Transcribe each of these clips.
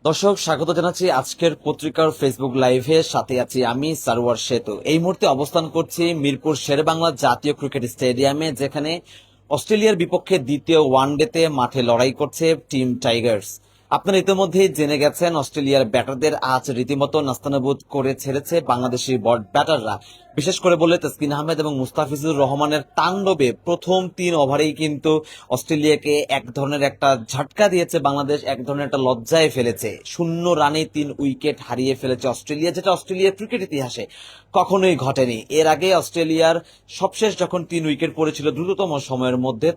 দর্শক স্বাগত জানাচ্ছি আজকের পত্রিকার ফেসবুক লাইভে। সাথে আছি আমি সারোয়ার সেতু। এই মুহূর্তে অবস্থান করছি মিরপুর শেরেবাংলা জাতীয় ক্রিকেট স্টেডিয়ামে, যেখানে অস্ট্রেলিয়ার বিপক্ষে দ্বিতীয় ওয়ানডেতে মাঠে লড়াই করছে টিম টাইগার্স। আপনারা ইতিমধ্যেই জেনে গেছেন অস্ট্রেলিয়ার ব্যাটারদের আজ রীতিমতো নাস্তানাবুদ করে ছেড়েছে বাংলাদেশি ব্যাটাররা। বিশেষ করে বললে তাসকিন আহমেদ এবং মুস্তাফিজুর রহমানের তাণ্ডবে প্রথম 3 ওভারেই কিন্তু অস্ট্রেলিয়াকে এক ধরনের একটা ঝটকা দিয়েছে বাংলাদেশ, এক ধরনের একটা লজ্জায় ফেলেছে। 0 রানে 3 উইকেট হারিয়ে ফেলেছে অস্ট্রেলিয়া, যেটা অস্ট্রেলিয়ার ক্রিকেট ইতিহাসে কখনোই ঘটেনি। এর আগে অস্ট্রেলিয়ার সবশেষ যখন 3 উইকেট পড়েছিল দ্রুততম সময়ের মধ্যে,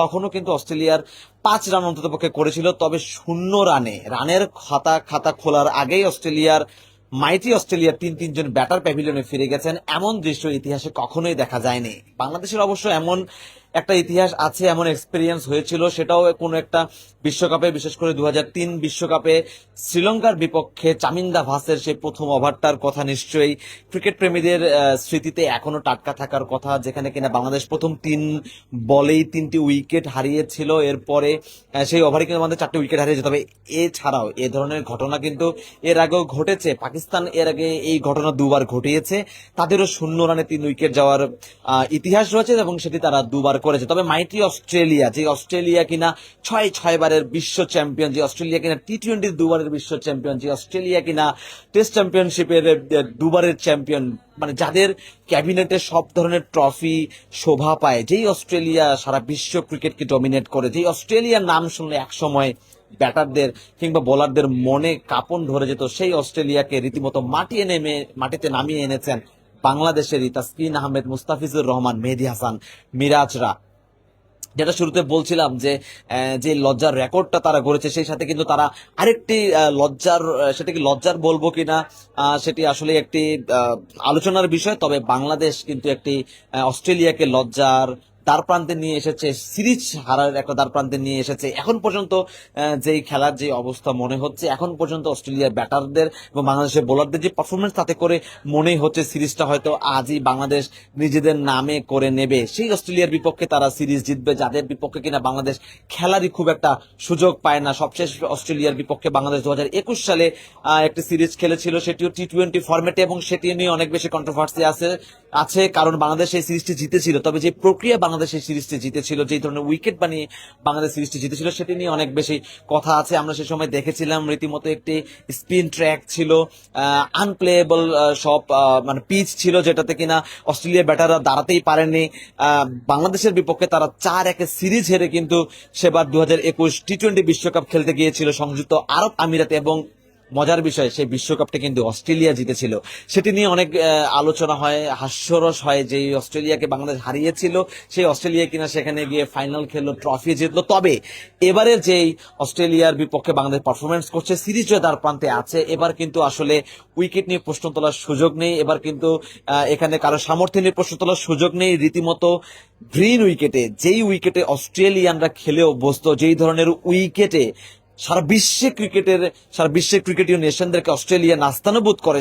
তখনও কিন্তু অস্ট্রেলিয়ার 5 রান অন্ততপক্ষে করেছিল। তবে 0 রানে রানের খাতা খোলার আগেই মাইটি অস্ট্রেলিয়ার তিনজন ব্যাটার প্যাভিলিয়নে ফিরে গেছেন। এমন দৃশ্য ইতিহাসে কখনোই দেখা যায়নি। বাংলাদেশের অবশ্য এমন একটা ইতিহাস আছে, এমন এক্সপিরিয়েন্স হয়েছিল, সেটাও কোনো একটা বিশ্বকাপে, বিশেষ করে 2003 বিশ্বকাপে শ্রীলঙ্কার বিপক্ষে চামিন্দা ভাসের সেই প্রথম ওভারটার কথা নিশ্চয়ই ক্রিকেট প্রেমীদের স্মৃতিতে এখনো টাটকা থাকার কথা, যেখানে কিনা বাংলাদেশ প্রথম 3 বলেই 3টি উইকেট হারিয়েছিল। এরপরে সেই ওভারে কিন্তু আমাদের 4টে উইকেট হারিয়েছে। তবে এছাড়াও এ ধরনের ঘটনা কিন্তু এর আগেও ঘটেছে। পাকিস্তান এর আগে এই ঘটনা 2বার ঘটিয়েছে, তাদেরও 0 রানে 3 উইকেট যাওয়ার ইতিহাস রয়েছে এবং সেটি তারা 2বার করেছে। তবে মাইটি অস্ট্রেলিয়া, যে অস্ট্রেলিয়া কিনা 6 বারের বিশ্ব চ্যাম্পিয়ন, যে অস্ট্রেলিয়া কিনা টি-20 2বারের বিশ্ব চ্যাম্পিয়ন, যে অস্ট্রেলিয়া কিনা টেস্ট চ্যাম্পিয়নশিপের 2বারের চ্যাম্পিয়ন, মানে যাদের ক্যাবিনেটে সব ধরনের ট্রফি শোভা পায়, যেই অস্ট্রেলিয়া সারা বিশ্ব ক্রিকেটকে ডমিনেট করে, যেই অস্ট্রেলিয়ার নাম শুনলে একসময় ব্যাটারদের কিংবা বোলারদের মনে কাঁপন ধরে যেত, সেই অস্ট্রেলিয়াকে রীতিমতো মাটিতে নামিয়ে এনেছেন বাংলাদেশেরই তাসকিন আহমেদ, মুস্তাফিজুর রহমান, মেহেদী হাসান মিরাজরা। যেটা শুরুতে বলছিলাম যে লজ্জার রেকর্ডটা তারা গড়েছে, সেই সাথে কিন্তু তারা আরেকটি সেটা কি লজ্জার বলবো কিনা, সেটি আসলে একটি আলোচনার বিষয়। তবে বাংলাদেশ কিন্তু একটি অস্ট্রেলিয়াকে লজ্জার দ্বার প্রান্তে নিয়ে এসেছে, সিরিজ হারার একটা দ্বার প্রান্তে নিয়ে এসেছে। এখন পর্যন্ত যেই খেলার যে অবস্থা মনে হচ্ছে, এখন পর্যন্ত অস্ট্রেলিয়ার ব্যাটারদের এবং বাংলাদেশের বোলারদের যে পারফরমেন্স, তাতে করে মনেই হচ্ছে সিরিজটা হয়তো আজই বাংলাদেশ নিজেদের নামে করে নেবে। সেই অস্ট্রেলিয়ার বিপক্ষে তারা সিরিজ জিতবে, যাদের বিপক্ষে কিনা বাংলাদেশ খেলারই খুব একটা সুযোগ পায় না। সবশেষ অস্ট্রেলিয়ার বিপক্ষে বাংলাদেশ 2021 সালে একটি সিরিজ খেলেছিল, সেটিও টি-20 ফরম্যাটে, এবং সেটি নিয়ে অনেক বেশি কন্ট্রোভার্সি আছে কারণ বাংলাদেশ এই সিরিজটি জিতেছিল। তবে যে প্রক্রিয়া বাংলাদেশ এই সিরিজটি জিতেছিল, যে ধরনের উইকেট বানিয়ে বাংলাদেশ সিরিজটি জিতেছিল, সেটি নিয়ে অনেক বেশি কথা আছে। আমরা সে সময় দেখেছিলাম রীতিমতো একটি স্পিন ট্র্যাক ছিল, আনপ্লেয়েবল সব মানে পিচ ছিল, যেটাতে কিনা অস্ট্রেলিয়া ব্যাটাররা দাঁড়াতেই পারেনি। বাংলাদেশের বিপক্ষে তারা 4-1 সিরিজ হেরে কিন্তু সেবার 2021 টি-20 বিশ্বকাপ খেলতে গিয়েছিল সংযুক্ত আরব আমিরাতে, এবং মজার বিষয় সেই বিশ্বকাপটা কিন্তু অস্ট্রেলিয়া জিতেছিল। সেটি নিয়ে অনেক আলোচনা হয়, হাস্যরস হয়, যে অস্ট্রেলিয়াকে বাংলাদেশ হারিয়েছিল সেই অস্ট্রেলিয়া কিনা সেখানে গিয়ে ফাইনাল খেললো, ট্রফি জিতলো। তবে এবারের যেই অস্ট্রেলিয়ার বিপক্ষে বাংলাদেশ পারফরমেন্স করছে, সিরিজ জয় দ্বার প্রান্তে আছে, এবার কিন্তু আসলে উইকেট নিয়ে প্রশ্ন তোলার সুযোগ নেই। এবার কিন্তু এখানে কারো সামর্থ্য নিয়ে প্রশ্ন তোলার সুযোগ নেই। রীতিমতো গ্রিন উইকেটে, যেই উইকেটে অস্ট্রেলিয়ানরা খেলে অভ্যস্ত, যেই ধরনের উইকেটে সারা বিশ্বের ক্রিকেটীয় নেশনদেরকে অস্ট্রেলিয়া নাস্তানাবুদ করে,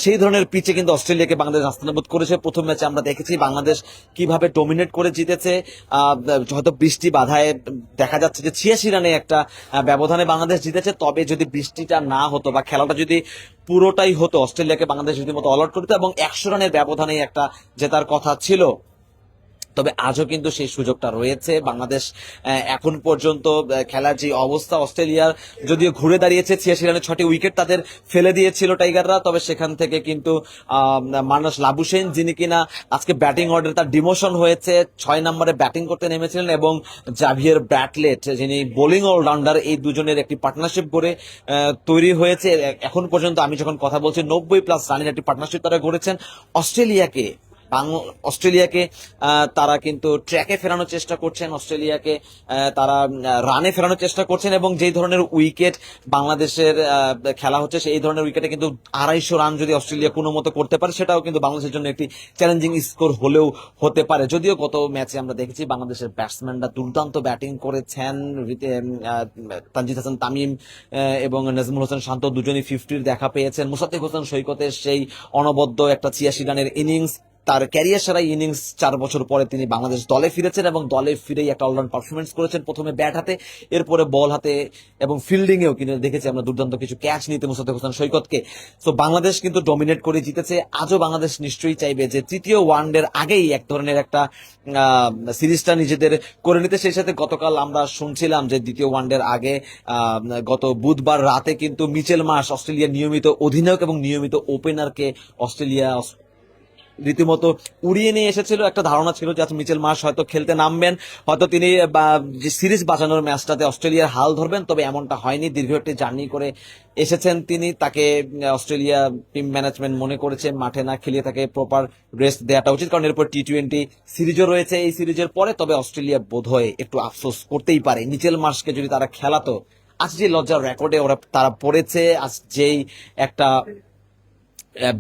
সেই ধরনের পিচে কিন্তু অস্ট্রেলিয়াকে বাংলাদেশ নাস্তানাবুদ করেছে। প্রথম ম্যাচে আমরা দেখেছি বাংলাদেশ কিভাবে ডমিনেট করে জিতেছে। হয়তো বৃষ্টি বাধায় দেখা যাচ্ছে যে 86 রানে একটা ব্যবধানে বাংলাদেশ জিতেছে। তবে যদি বৃষ্টিটা না হতো বা খেলাটা যদি পুরোটাই হতো, অস্ট্রেলিয়াকে বাংলাদেশ রীতিমতো অল আউট করতো এবং 100 রানের ব্যবধানে একটা জেতার কথা ছিল। তবে আজও কিন্তু সেই সুযোগটা রয়েছে। বাংলাদেশ এখন পর্যন্ত খেলার যে অবস্থা, অস্ট্রেলিয়ার যদিও ঘুরে দাঁড়িয়েছে, 86 রানে 6টি উইকেট তাদের ফেলে দিয়েছিল টাইগাররা। তবে সেখান থেকে কিন্তু মানস লাবুশেন, যিনি কিনা আজকে ব্যাটিং অর্ডারে তার ডিমোশন হয়েছে, 6 নম্বরে ব্যাটিং করতে নেমেছিলেন, এবং জাভিয়ার ব্র্যাটলেট, যিনি বোলিং অলরাউন্ডার, এই দুজনের একটি পার্টনারশিপ করে তৈরি হয়েছে। এখন পর্যন্ত আমি যখন কথা বলছি 90+ রানের একটি পার্টনারশিপ তারা গড়েছেন। অস্ট্রেলিয়াকে তারা কিন্তু ট্র্যাকে ফেরানোর চেষ্টা করছেন, অস্ট্রেলিয়াকে তারা রানে ফেরানোর চেষ্টা করছেন, এবং যেই ধরনের উইকেট বাংলাদেশের খেলা হচ্ছে, সেই ধরনের উইকেটে কিন্তু 250 রান যদি অস্ট্রেলিয়া কোনো মতো করতে পারে, সেটাও কিন্তু বাংলাদেশের জন্য একটি চ্যালেঞ্জিং স্কোর হলেও হতে পারে। যদিও গত ম্যাচে আমরা দেখেছি বাংলাদেশের ব্যাটসম্যানরা দুর্দান্ত ব্যাটিং করেছেন। তানজিদ হাসান তামিম এবং নাজমুল হোসেন শান্ত দুজনই 50-র দেখা পেয়েছেন। মুশাদ্দেক হোসেন সৈকতের সেই অনবদ্য একটা 86 রানের ইনিংস, তার ক্যারিয়ার সেরা ইনিংস 4 বছর পরে তিনি বাংলাদেশ দলে ফিরেছেন এবং দলে ফিরেই একটা অলরাউন্ড পারফরমেন্স করেছেন, প্রথমে ব্যাট হাতে, এরপরে বল হাতে এবং ফিল্ডিং এও কিন্তু দেখেছি আমরা দুর্দান্ত কিছু ক্যাচ নিতে মুশতাক হোসেন সৈকতকে। তো বাংলাদেশ কিন্তু ডমিনেট করে জিতেছে। আজও বাংলাদেশ নিশ্চয়ই চাইবে যে তৃতীয় ওয়ানডের আগেই এক ধরনের একটা সিরিজটা নিজেদের করে নিতে। সেই সাথে গতকাল আমরা শুনছিলাম যে দ্বিতীয় ওয়ানডের আগে গত বুধবার রাতে কিন্তু মিচেল মার্শ, অস্ট্রেলিয়ার নিয়মিত অধিনায়ক এবং নিয়মিত ওপেনারকে অস্ট্রেলিয়া রীতিমতো উড়িয়ে নিয়ে এসেছিল। একটা ধারণা ছিল যে মিচেল মার্শ হয়তো খেলতে নামবেন, হয়তো তিনি যে সিরিজ বাঁচানোর ম্যাচটাতে অস্ট্রেলিয়ার হাল ধরবেন, তবে এমনটা হয়নি। দীর্ঘ একটি জার্নি করে এসেছেন তিনি, তাকে অস্ট্রেলিয়া টিম ম্যানেজমেন্ট মনে করেছে মাঠে না খেলিয়ে তাকে প্রপার রেস্ট দেওয়াটা উচিত, কারণ এরপর টি-20 সিরিজও রয়েছে এই সিরিজের পরে। তবে অস্ট্রেলিয়া বোধহয় একটু আফসোস করতেই পারে, মিচেল মার্শকে যদি তারা খেলাতো। আজ যে লজ্জার রেকর্ডে তারা পড়েছে, আজ যেই একটা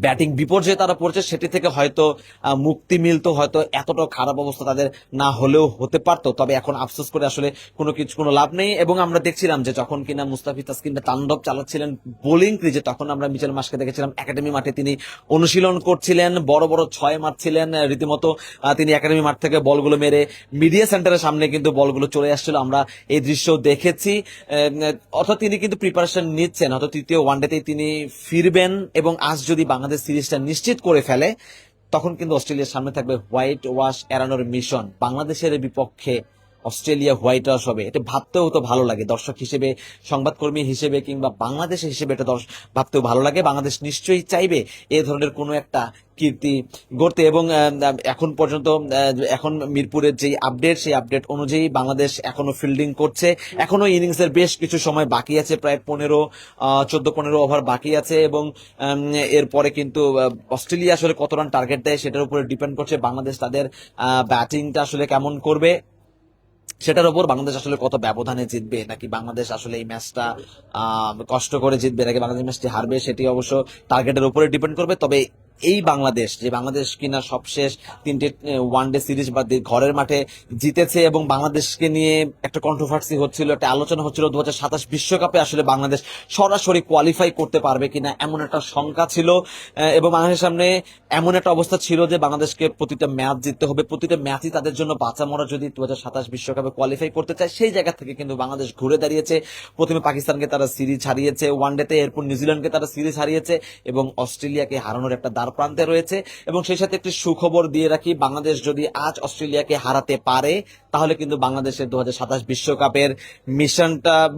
ব্যাটিং বিপর্যয়ে তারা পড়ছে, সেটি থেকে হয়তো মুক্তি মিলতো, হয়তো এতটা খারাপ অবস্থা তাদের না হলেও হতে পারতো। তবে এখন আফসোস করে আসলে কোনো লাভ নেই। এবং আমরা দেখছিলাম যে যখন কিনা মুস্তাফিজ তাসকিনটা তাণ্ডব চালাচ্ছিলেন বোলিং ক্রিজে, তখন আমরা মিচেল মার্শকে দেখেছিলাম একাডেমি মাঠে তিনি অনুশীলন করছিলেন, বড় বড় ছয় মারছিলেন রীতিমতো। তিনি একাডেমি মাঠ থেকে বলগুলো মেরে মিডিয়া সেন্টারের সামনে কিন্তু বলগুলো চলে আসছিল, আমরা এই দৃশ্য দেখেছি। অর্থাৎ তিনি কিন্তু প্রিপারেশন নিচ্ছেন, হয়তো তৃতীয় ওয়ানডেতেই তিনি ফিরবেন। এবং আজ যদি বাংলাদেশ সিরিজটা নিশ্চিত করে ফেলে, তখন কিন্তু অস্ট্রেলিয়ার সামনে থাকবে হোয়াইট ওয়াশ এড়ানোর মিশন। বাংলাদেশের বিপক্ষে অস্ট্রেলিয়া হোয়াইট ওয়াশ হবে, এটা ভাবতেও তো ভালো লাগে দর্শক হিসেবে, সংবাদকর্মী হিসেবে, কিংবা বাংলাদেশ হিসেবে এটা ভাবতেও ভালো লাগে। বাংলাদেশ নিশ্চয়ই চাইবে এ ধরনের কোনো একটা কীর্তি গড়তে। এবং এখন পর্যন্ত এখন মিরপুরের যে আপডেট, সেই আপডেট অনুযায়ী বাংলাদেশ এখনো ফিল্ডিং করছে, এখনো ইনিংসের বেশ কিছু সময় বাকি আছে, প্রায় 14-15 ওভার বাকি আছে। এবং এরপরে কিন্তু অস্ট্রেলিয়া আসলে কত রান টার্গেট দেয় সেটার উপরে ডিপেন্ড করছে বাংলাদেশ তাদের ব্যাটিংটা আসলে কেমন করবে, সেটার উপর বাংলাদেশ আসলে কত ব্যবধানে জিতবে, নাকি বাংলাদেশ আসলে এই ম্যাচটা কষ্ট করে জিতবে, নাকি বাংলাদেশ ম্যাচটি হারবে, সেটি অবশ্য টার্গেটের উপরে ডিপেন্ড করবে। তবে এই বাংলাদেশ, যে বাংলাদেশ কিনা সবশেষ 3টে ওয়ানডে সিরিজ বা ঘরের মাঠে জিতেছে, এবং বাংলাদেশকে নিয়ে একটা কন্ট্রোভার্সি হচ্ছিল, একটা আলোচনা হচ্ছিল 2027 বিশ্বকাপে আসলে বাংলাদেশ সরাসরি কোয়ালিফাই করতে পারবে কিনা, এমন একটা শঙ্কা ছিল। এবং বাংলাদেশের সামনে এমন একটা অবস্থা ছিল যে বাংলাদেশকে প্রতিটা ম্যাচ জিততে হবে, প্রতিটা ম্যাচই তাদের জন্য বাঁচা মরা যদি 2027 বিশ্বকাপে কোয়ালিফাই করতে চায়। সেই জায়গা থেকে কিন্তু বাংলাদেশ ঘুরে দাঁড়িয়েছে। প্রথমে পাকিস্তানকে তারা সিরিজ হারিয়েছে ওয়ানডেতে, এরপর নিউজিল্যান্ডকে তারা সিরিজ হারিয়েছে, এবং অস্ট্রেলিয়াকে হারানোর একটা দ্বার প্রান্তে রয়েছে। এবং সেই সাথে একটি সুখবর দিয়ে রাখি, বাংলাদেশ যদি আজ অস্ট্রেলিয়াকে হারাতে পারে, তাহলে কিন্তু বাংলাদেশের 2027 বিশ্বকাপের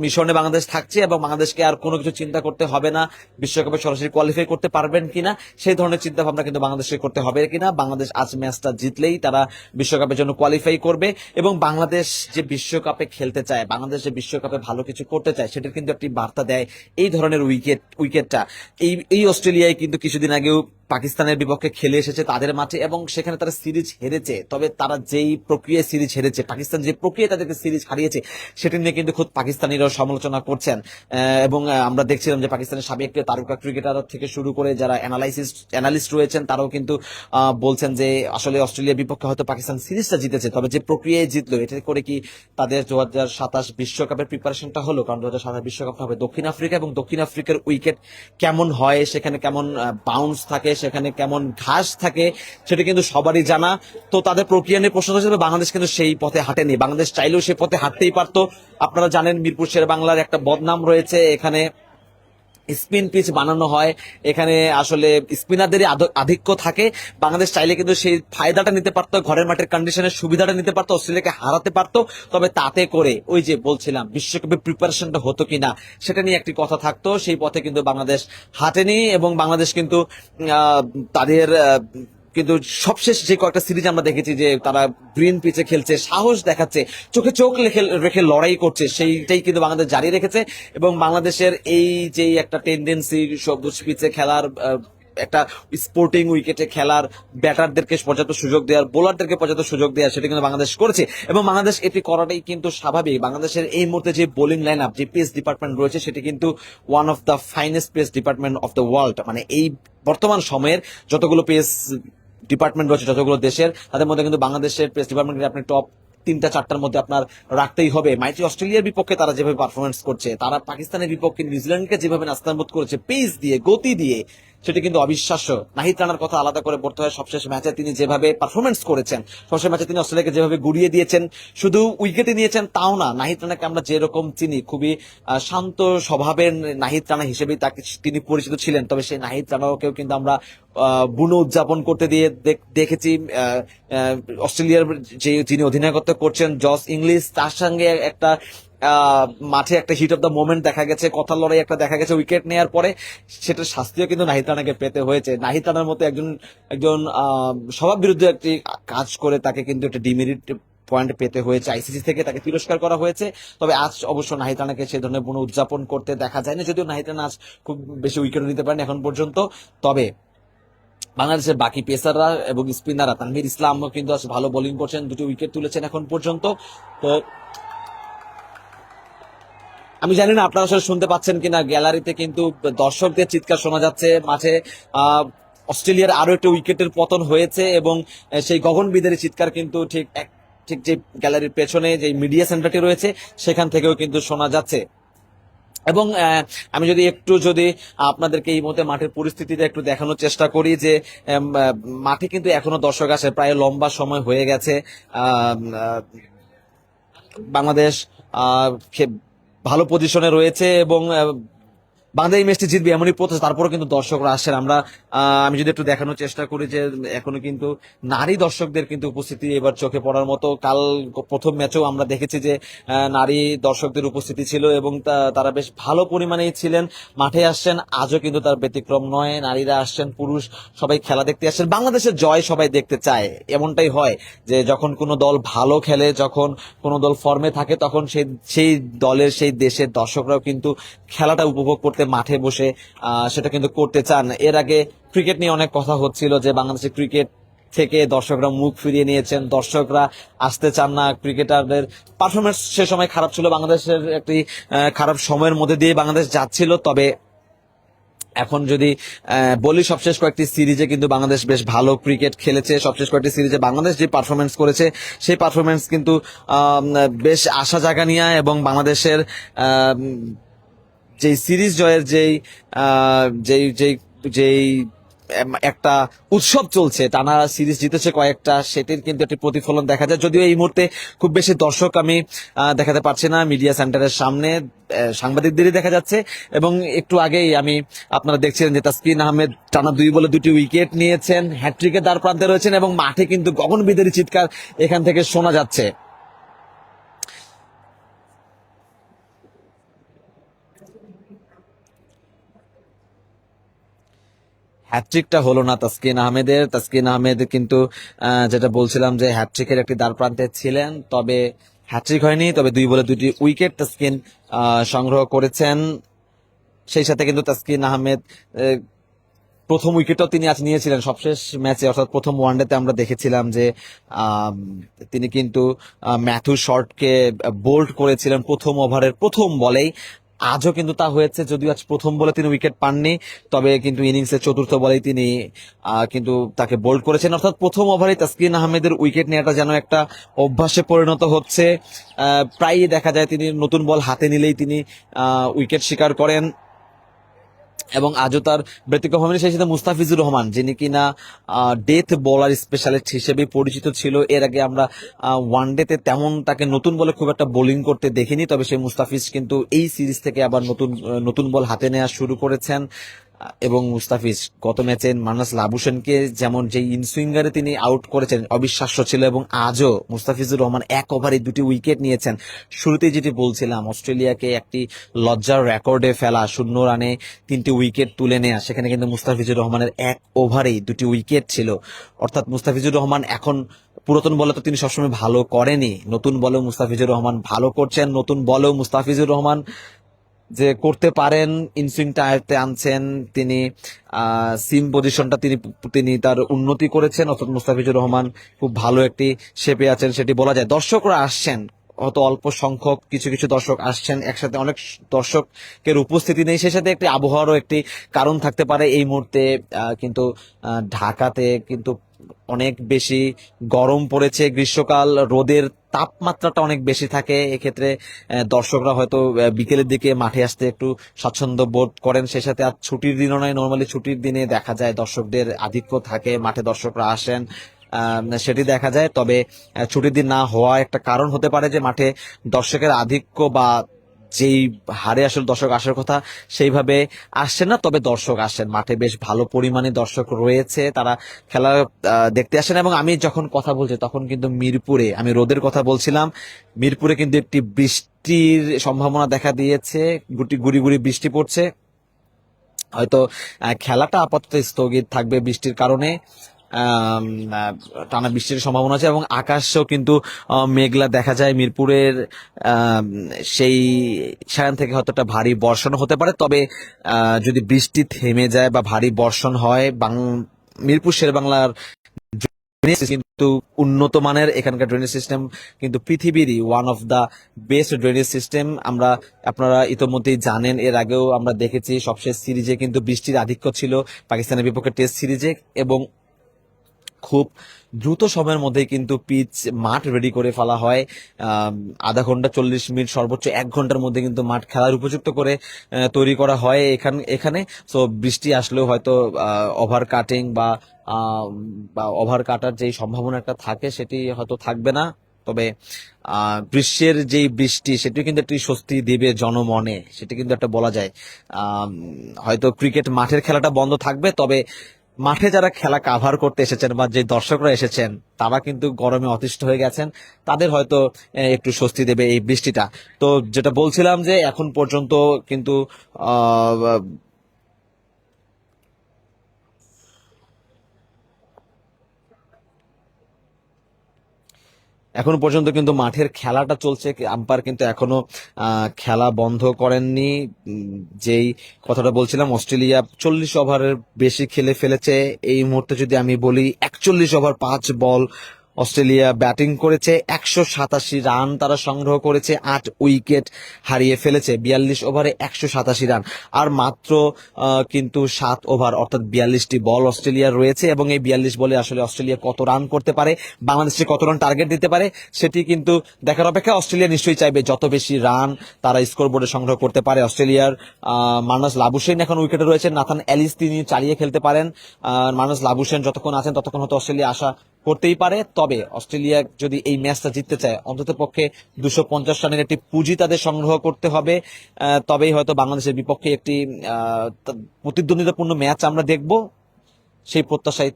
মিশনে বাংলাদেশ থাকছে, এবং বাংলাদেশকে আর কোনো কিছু চিন্তা করতে হবে না বিশ্বকাপে সরাসরি কোয়ালিফাই করতে পারবেন কিনা, সেই ধরনের চিন্তা ভাবনা কিন্তু বাংলাদেশকে করতে হবে কিনা। বাংলাদেশ আজ ম্যাচটা জিতলেই তারা বিশ্বকাপের জন্য কোয়ালিফাই করবে। এবং বাংলাদেশ যে বিশ্বকাপে খেলতে চায়, বাংলাদেশ যে বিশ্বকাপে ভালো কিছু করতে চায়, সেটার কিন্তু একটি বার্তা দেয় এই ধরনের উইকেটটা। এই অস্ট্রেলিয়ায় কিন্তু কিছুদিন আগেও পাকিস্তানের বিপক্ষে খেলে এসেছে তাদের মাঠে, এবং সেখানে তারা সিরিজ হেরেছে। তবে তারা যেই প্রক্রিয়ায় সিরিজ হেরেছে, পাকিস্তান যে প্রক্রিয়ায় তাদেরকে সিরিজ হারিয়েছে, সেটি নিয়ে কিন্তু খুব পাকিস্তানিরাও সমালোচনা করছেন। এবং আমরা দেখছিলাম যে পাকিস্তানের সাবেক তারকা ক্রিকেটার থেকে শুরু করে যারা অ্যানালিস্ট রয়েছেন, তারাও কিন্তু বলছেন যে আসলে অস্ট্রেলিয়ার বিপক্ষে হয়তো পাকিস্তান সিরিজটা জিতেছে, তবে যে প্রক্রিয়ায় জিতলো, এটা করে কি তাদের 2027 বিশ্বকাপের প্রিপারেশনটা হলো? কারণ 2027 বিশ্বকাপটা হবে দক্ষিণ আফ্রিকা, এবং দক্ষিণ আফ্রিকার উইকেট কেমন হয়, সেখানে কেমন বাউন্স থাকে, সেখানে কেমন ঘাস থাকে, সেটা কিন্তু সবারই জানা। তো তাদের প্রক্রিয়া নিয়ে প্রশ্ন হিসেবে বাংলাদেশ কিন্তু সেই পথে হাঁটেনি। বাংলাদেশ চাইলেও সেই পথে হাঁটতেই পারতো। আপনারা জানেন মিরপুর শেরেবাংলার একটা বদনাম রয়েছে, এখানে স্পিন পিচ বানানো হয়, এখানে আসলে স্পিনারদেরই আধিক্য থাকে। বাংলাদেশ চাইলে কিন্তু সেই ফায়দাটা নিতে পারতো, ঘরের মাঠের কন্ডিশনের সুবিধাটা নিতে পারতো, অস্ট্রেলিয়াকে হারাতে পারতো। তবে তাতে করে ওই যে বলছিলাম বিশ্বকাপের প্রিপারেশনটা হতো কিনা, সেটা নিয়ে একটি কথা থাকতো। সেই পথে কিন্তু বাংলাদেশ হাঁটেনি, এবং বাংলাদেশ কিন্তু তাদের কিন্তু সবশেষ যে কয়েকটা সিরিজ আমরা দেখেছি যে তারা গ্রিন পিচে খেলছে, সাহস দেখাচ্ছে, চোখে চোখ রেখে লড়াই করছে, সেইটাই কিন্তু বাংলাদেশ জারি রেখেছে। এবং বাংলাদেশের এই যে একটা টেন্ডেন্সি সবুজ পিচে খেলার, একটা স্পোর্টিং উইকেটে খেলার, ব্যাটারদেরকে পর্যাপ্ত সুযোগ দেওয়ার, বোলারদেরকে পর্যাপ্ত সুযোগ দেওয়ার, সেটা কিন্তু বাংলাদেশ করেছে। এবং বাংলাদেশ এটি করাটাই কিন্তু স্বাভাবিক। বাংলাদেশের এই মুহূর্তে যে বোলিং লাইন আপ, যে পেস ডিপার্টমেন্ট রয়েছে, সেটি কিন্তু one of the finest pace department of the world. মানে এই বর্তমান সময়ের যতগুলো পেস ডিপার্টমেন্ট রয়েছে, যতগুলো দেশের, তাদের মধ্যে কিন্তু বাংলাদেশের পেস ডিপার্টমেন্ট আপনি টপ 3-4টার মধ্যে আপনার রাখতেই হবে। মাইটি অস্ট্রেলিয়ার বিপক্ষে তারা যেভাবে পারফরমেন্স করছে, তারা পাকিস্তানের বিপক্ষে নিউজিল্যান্ডকে যেভাবে নাস্তানাবুদ করেছে পেস দিয়ে, গতি দিয়ে, সেটি কিন্তু অবিশ্বাস্য। নাহিদ রানার কথা আলাদা করে বলতে হয়, সবশেষ ম্যাচে তিনি যেভাবে পারফরমেন্স করেছেন, সবশেষ ম্যাচে তিনি অস্ট্রেলিয়াকে যেভাবে গুড়িয়ে দিয়েছেন, শুধু উইকেটে নিয়েছেন তাও না, নাহিদ রানাকে আমরা যেরকম চিনি খুবই শান্ত স্বভাবের নাহিদ রানা হিসেবেই তাকে তিনি পরিচিত ছিলেন, তবে সেই নাহিদ রানাকেও কিন্তু আমরা বুনো উদযাপন করতে দিয়ে দেখেছি। অস্ট্রেলিয়ার যিনি অধিনায়কত্ব করছেন জস ইংলিশ, তার সঙ্গে একটা মাঠে একটা হিট অফ দ্য মোমেন্ট দেখা গেছে, কথার লড়াই একটা দেখা গেছে উইকেট নেওয়ার পরে, সেটা শাস্তিও কিন্তু নাহিদ রানাকে পেতে হয়েছে। নাহিদ রানার মতো একজন একজন স্বভাব বিরুদ্ধে একটি কাজ করে তাকে কিন্তু একটা ডিমেরিট পয়েন্ট পেতে হয়েছে, আইসিসি থেকে তাকে তিরস্কার করা হয়েছে। তবে আজ অবশ্য নাহিদ রানাকে সেই ধরনের পুনঃ উদযাপন করতে দেখা যায়নি, যদিও নাহিদ রানা আজ খুব বেশি উইকেট নিতে পারেন এখন পর্যন্ত। তবে বাংলাদেশের বাকি পেসাররা এবং স্পিনাররা, তানভীর ইসলামও কিন্তু আজ ভালো বোলিং করছেন, 2টি উইকেট তুলেছেন এখন পর্যন্ত। তো আমি জানি না আপনারা আসলে শুনতে পাচ্ছেন কিনা, গ্যালারিতে কিন্তু দর্শকদের চিৎকার শোনা যাচ্ছে মাঠে। অস্ট্রেলিয়ার আরো একটা উইকেটের পতন হয়েছে এবং সেই গগনবিদারী চিৎকার কিন্তু ঠিক যে গ্যালারির পেছনে যে মিডিয়া সেন্টারটি রয়েছে সেখান থেকেও কিন্তু শোনা যাচ্ছে। এবং আমি যদি আপনাদেরকে এই মুহূর্তে মাঠের পরিস্থিতিটা একটু দেখানোর চেষ্টা করি, যে মাঠে কিন্তু এখনো দর্শক আসে, প্রায় লম্বা সময় হয়ে গেছে। বাংলাদেশ ভালো পজিশনে রয়েছে এবং বাংলাদেশ এই ম্যাচটি জিতবে এমনই প্রত্যাশা, তারপরেও কিন্তু দর্শকরা আসছেন। আমি যদি একটু দেখানোর চেষ্টা করি যে এখনো কিন্তু নারী দর্শকদের কিন্তু উপস্থিতি এবার চোখে পড়ার মতো। কাল প্রথম ম্যাচেও আমরা দেখেছি যে নারী দর্শকদের উপস্থিতি ছিল এবং তারা বেশ ভালো পরিমাণেই ছিলেন, মাঠে আসছেন। আজও কিন্তু তার ব্যতিক্রম নয়, নারীরা আসছেন, পুরুষ সবাই খেলা দেখতে আসছেন। বাংলাদেশের জয় সবাই দেখতে চায়, এমনটাই হয় যে যখন কোনো দল ভালো খেলে, যখন কোনো দল ফর্মে থাকে, তখন সেই দলের সেই দেশের দর্শকরাও কিন্তু খেলাটা উপভোগ করতে মাঠে বসে সেটা কিন্তু করতে চান। এর আগে ক্রিকেট নিয়ে অনেক কথা হচ্ছিল যে বাংলাদেশের ক্রিকেট থেকে দর্শকরা মুখ ফিরিয়ে নিয়েছেন, দর্শকরা আসতে চান না, ক্রিকেটারদের পারফরমেন্স সে সময় খারাপ ছিল, বাংলাদেশের একটি খারাপ সময়ের মধ্যে দিয়ে বাংলাদেশ যাচ্ছিল। তবে এখন যদি বলি, সবশেষ কয়েকটি সিরিজে কিন্তু বাংলাদেশ বেশ ভালো ক্রিকেট খেলেছে। সবশেষ কয়েকটি সিরিজে বাংলাদেশ যে পারফরমেন্স করেছে সেই পারফরমেন্স কিন্তু বেশ আশা জাগা নিয়ে, এবং বাংলাদেশের যেই সিরিজ জয়ের যেই যেই যেই যেই একটা উৎসব চলছে, টানা সিরিজ জিতেছে কয়েকটা, সেটির কিন্তু একটি প্রতিফলন দেখা যায়। যদিও এই মুহূর্তে খুব বেশি দর্শক আমি দেখাতে পারছি না মিডিয়া সেন্টারের সামনে, সাংবাদিকদেরই দেখা যাচ্ছে। এবং একটু আগেই আপনারা দেখছিলেন যে তাসকিন আহমেদ টানা 2 বলে 2টি উইকেট নিয়েছেন, হ্যাট্রিকের দ্বার প্রান্তে রয়েছেন এবং মাঠে কিন্তু গগনবিদারী চিৎকার এখান থেকে শোনা যাচ্ছে। হ্যাটট্রিকটা হলো না তাসকিন আহমেদ কিন্তু যেটা বলছিলাম যে হ্যাটট্রিকের একটি দ্বার প্রান্তে ছিলেন, তবে হ্যাটট্রিক হয়নি। তবে 2 বলে 2টি উইকেট তাসকিন সংগ্রহ করেছেন। সেই সাথে কিন্তু তাসকিন আহমেদ প্রথম উইকেটও তিনি আজ নিয়েছিলেন সবশেষ ম্যাচে, অর্থাৎ প্রথম ওয়ানডেতে আমরা দেখেছিলাম যে তিনি কিন্তু ম্যাথু শর্টকে বোল্ড করেছিলেন প্রথম ওভারের প্রথম বলেই। আজও কিন্তু তা হয়েছে, যদিও আজ প্রথম বলে তিনি উইকেট পাননি, তবে কিন্তু ইনিংসের চতুর্থ বলেই তিনি কিন্তু তাকে বোল্ড করেছেন। অর্থাৎ প্রথম ওভারে তাসকিন আহমেদের উইকেট নেওয়াটা যেন একটা অভ্যাসে পরিণত হচ্ছে। প্রায়ই দেখা যায় তিনি নতুন বল হাতে নিলেই তিনি উইকেট শিকার করেন, এবং আজও তার ব্যতিক্রম হয়নি। সেই সাথে মুস্তাফিজুর রহমান, যিনি কিনা ডেথ বোলার স্পেশালিস্ট হিসেবে পরিচিত ছিল, এর আগে আমরা ওয়ানডেতে তেমন তাকে নতুন বলে খুব একটা বোলিং করতে দেখিনি, তবে সেই মুস্তাফিজ কিন্তু এই সিরিজ থেকে আবার নতুন বল হাতে নেওয়া শুরু করেছেন। এবং মুস্তাফিজ গত ম্যাচে মানাস লাবুসেনকে যেমন যে ইনসুইঙ্গারে তিনি আউট করেছেন, অবিশ্বাস্য ছিল। এবং আজও মুস্তাফিজুর রহমান 1 ওভারে 2টি উইকেট নিয়েছেন। শুরুতেই যেটি বলছিলাম, অস্ট্রেলিয়াকে একটি লজ্জার রেকর্ডে ফেলা, 0 রানে 3টি উইকেট তুলে নেওয়া, সেখানে কিন্তু মুস্তাফিজুর রহমানের 1 ওভারেই 2টি উইকেট ছিল। অর্থাৎ মুস্তাফিজুর রহমান এখন, পুরাতন বলে তো তিনি সবসময় ভালো করেনি, নতুন বলেও মুস্তাফিজুর রহমান ভালো করছেন। নতুন বলেও মুস্তাফিজুর রহমান যে করতে পারেন, ইনসুইংটা আয়ত্তে আনছেন তিনি, সিম পজিশনটা তিনি তার উন্নতি করেছেন। অর্থাৎ মুস্তাফিজুর রহমান খুব ভালো একটি শেপে আছেন সেটি বলা যায়। দর্শকরা আসছেন, হয়তো অল্প সংখ্যক কিছু দর্শক আসছেন, একসাথে অনেক দর্শকের উপস্থিতি নেই, সেই সাথে একটি আবহাওয়ারও একটি কারণ থাকতে পারে এই মুহূর্তে। কিন্তু ঢাকাতে কিন্তু অনেক বেশি গরম পড়েছে, গ্রীষ্মকাল, রোদের তাপমাত্রাটা অনেক বেশি থাকে। এক্ষেত্রে দর্শকরা হয়তো বিকেলের দিকে মাঠে আসতে একটু স্বাচ্ছন্দ্য বোধ করেন। সে সাথে আর ছুটির দিনও নয়, নর্মালি ছুটির দিনে দেখা যায় দর্শকদের আধিক্য থাকে, মাঠে দর্শকরা আসেন, সেটি দেখা যায়। তবে ছুটির দিন না হওয়া একটা কারণ হতে পারে যে মাঠে দর্শকের আধিক্য বা যেই হারে আসলে দর্শক আসার কথা সেইভাবে আসছে না। তবে দর্শক আসেন, মাঠে বেশ ভালো পরিমাণে দর্শক রয়েছে, তারা খেলা দেখতে আসেন। এবং আমি যখন কথা বলছি তখন কিন্তু মিরপুরে, আমি রোদের কথা বলছিলাম, মিরপুরে কিন্তু একটি বৃষ্টির সম্ভাবনা দেখা দিয়েছে, গুড়ি গুড়ি বৃষ্টি পড়ছে। হয়তো খেলাটা আপাতত স্থগিত থাকবে বৃষ্টির কারণে। আম, আহ, টানা বৃষ্টির সম্ভাবনা আছে এবং আকাশও কিন্তু মেঘলা দেখা যায় মিরপুরের। আম, সেই সেখান থেকে হয়তো একটা ভারী বর্ষণ হতে পারে। তবে যদি বৃষ্টি থেমে যায় বা ভারী বর্ষণ হয়, মিরপুর শেরেবাংলার ড্রেনেজ কিন্তু উন্নত মানের, এখানকার ড্রেনেজ সিস্টেম কিন্তু পৃথিবীরই one of the best drainage system. আপনারা ইতোমধ্যেই জানেন, এর আগেও আমরা দেখেছি সবশেষ সিরিজে কিন্তু বৃষ্টির আধিক্য ছিল পাকিস্তানের বিপক্ষে টেস্ট সিরিজে, এবং খুব দ্রুত সময়ের মধ্যে কিন্তু পিচ মাঠ রেডি করে ফেলা হয়। আধা ঘন্টা 40 মিনিট, সর্বোচ্চ 1 ঘন্টার মধ্যে কিন্তু মাঠ খেলার উপযুক্ত করে তৈরি করা হয় এখানে। সো বৃষ্টি আসলেও হয়তো ওভার কাটিং বা ওভার কাটার যেই সম্ভাবনাটা থাকে সেটি হয়তো থাকবে না। তবে গ্রীষ্মের যেই বৃষ্টি সেটি কিন্তু একটি স্বস্তি দেবে জনমনে, সেটি কিন্তু একটা বলা যায়। হয়তো ক্রিকেট মাঠের খেলাটা বন্ধ থাকবে, তবে মাঠে যারা খেলা কাভার করতে এসেছেন বা যে দর্শকরা এসেছেন তারা কিন্তু গরমে অতিষ্ঠ হয়ে গেছেন, তাদের হয়তো একটু স্বস্তি দেবে এই বৃষ্টিটা। তো যেটা বলছিলাম যে এখন পর্যন্ত কিন্তু আহ এখন পর্যন্ত কিন্তু মাঠের খেলাটা চলছে, আম্পায়ার কিন্তু এখনো খেলা বন্ধ করেননি। যেই কথাটা বলছিলাম, অস্ট্রেলিয়া 40 ওভারের বেশি খেলে ফেলেছে। এই মুহূর্তে যদি আমি বলি, 41 ওভার 5 বল অস্ট্রেলিয়া ব্যাটিং করেছে, 187 রান তারা সংগ্রহ করেছে, 8 উইকেট হারিয়ে ফেলেছে। 42 ওভারে 187 রান, আর মাত্র কিন্তু 7 ওভার অর্থাৎ 42টি বল অস্ট্রেলিয়ার রয়েছে। এবং এই 42 বলে আসলে অস্ট্রেলিয়া কত রান করতে পারে, বাংলাদেশে কত রান টার্গেট দিতে পারে, সেটি কিন্তু দেখার অপেক্ষা। অস্ট্রেলিয়া নিশ্চয়ই চাইবে যত বেশি রান তারা স্কোর বোর্ডে সংগ্রহ করতে পারে। অস্ট্রেলিয়ার মার্নাস লাবুশেন এখন উইকেটে রয়েছেন, নাথান এলিস তিনি চালিয়ে খেলতে পারেন। মার্নাস লাবুশেন যতক্ষণ আছেন ততক্ষণ হয়তো অস্ট্রেলিয়া আশা করতেই পারে। তবে অস্ট্রেলিয়া যদি এই ম্যাচটা জিততে চায়, অন্তত পক্ষে 250 রানের একটি পুঁজি তাদের সংগ্রহ করতে হবে। তবেই হয়তো বাংলাদেশের বিপক্ষে একটি প্রতিদ্বন্দ্বিতাপূর্ণ ম্যাচ আমরা দেখব, সেই প্রত্যাশায়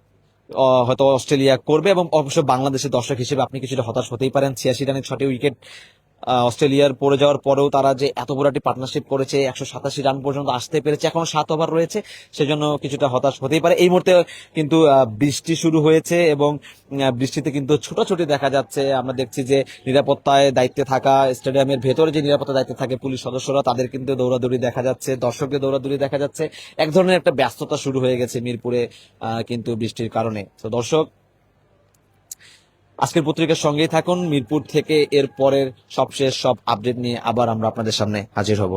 হয়তো অস্ট্রেলিয়া করবে। এবং অবশ্য বাংলাদেশের দর্শক হিসেবে আপনি কিছুটা হতাশ হতেই পারেন, 86 রানে 6টি উইকেট অস্ট্রেলিয়ার পড়ে যাওয়ার পরেও তারা যে এত বড় একটি পার্টনারশিপ করেছে, 187 রান পর্যন্ত আসতে পেরেছে, এখনো 7 ওভার রয়েছে, সেজন্য কিছুটা হতাশ হতেই পারে। এই মুহূর্তে কিন্তু বৃষ্টি শুরু হয়েছে এবং বৃষ্টিতে কিন্তু ছোটাছুটি দেখা যাচ্ছে। আমরা দেখছি যে নিরাপত্তায় দায়িত্বে থাকা, স্টেডিয়ামের ভেতরে যে নিরাপত্তা দায়িত্বে থাকে পুলিশ সদস্যরা, তাদের কিন্তু দৌড়াদৌড়ি দেখা যাচ্ছে, দর্শকদের দৌড়াদৌড়ি দেখা যাচ্ছে। এক ধরনের একটা ব্যস্ততা শুরু হয়ে গেছে মিরপুরে কিন্তু বৃষ্টির কারণে। তো দর্শক, আজকের পত্রিকার সঙ্গেই থাকুন। মিরপুর থেকে এর পরের সবশেষ সব আপডেট নিয়ে আবার আমরা আপনাদের সামনে হাজির হব।